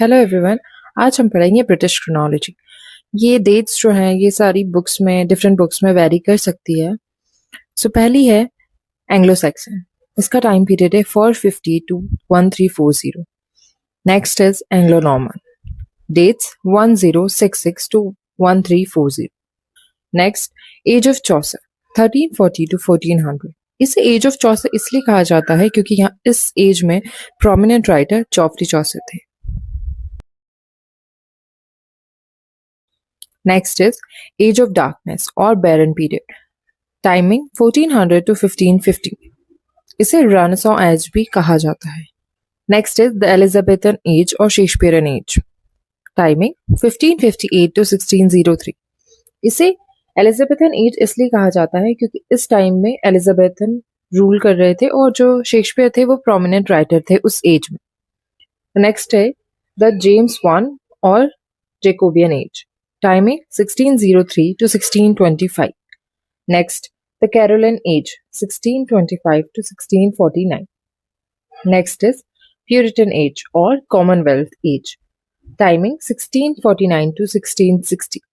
Hello everyone. आज हम पढ़ेंगे ब्रिटिश क्रोनोलॉजी। ये डेट्स जो हैं ये सारी बुक्स में डिफरेंट बुक्स में वेरी कर सकती है। सो पहली है एंग्लो सैक्सन। इसका टाइम पीरियड है 450 to 1340। Next is Anglo Norman. Dates 1066 to 1340। Next age of Chaucer 1340 to 1400। इसे एज ऑफ चौसर इसलिए कहा जाता है क्योंकि यहाँ इस एज में प्रोमिनेंट राइटर जॉफरी चौसर थे। Next is Age of Darkness or Barren Period. Timing 1400 to 1550. इसे Renaissance Age भी कहा जाता है। Next is the Elizabethan Age or Shakespearean Age. Timing 1558 to 1603. इसे एलिजाबेथन एज इसलिए कहा जाता है क्योंकि इस टाइम में एलिजाबेथन रूल कर रहे थे और जो शेक्सपियर थे वो प्रोमिनेंट राइटर थे उस एज में। नेक्स्ट है द जेम्स वन और Jacobian as. Timing 1603 to 1625. Next, the Caroline Age 1625 to 1649. Next is Puritan Age or Commonwealth Age. Timing 1649 to 1660.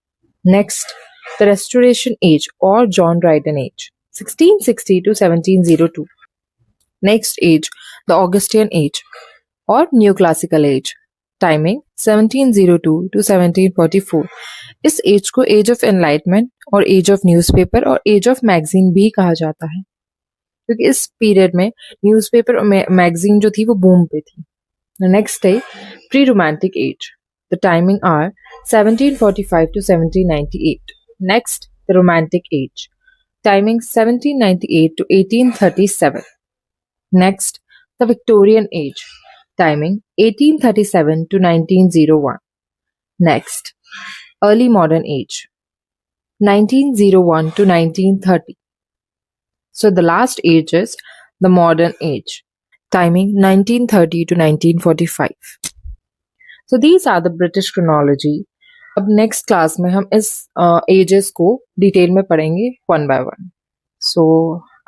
Next, the Restoration Age or John Dryden Age 1660 to 1702. Next age, the Augustan Age or Neoclassical Age. Timing 1702 to 1744. इस as को as of enlightenment और as of newspaper और as of magazine भी कहा जाता है क्योंकि इस पीरियड में न्यूज़पेपर और मैगजीन जो थी वो बूम पे थी। नेक्स्ट है pre romantic age. The timing are 1745 to 1798. Next the romantic age. Timing 1798 to 1837. Next the Victorian age. Timing 1837 to 1901. Next, early modern age 1901 to 1930. So the last age is the modern age. Timing 1930 to 1945. So these are the British chronology. अब next class में हम इस ages को detail में पढ़ेंगे one by one. So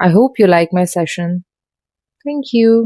I hope you like my session. Thank you.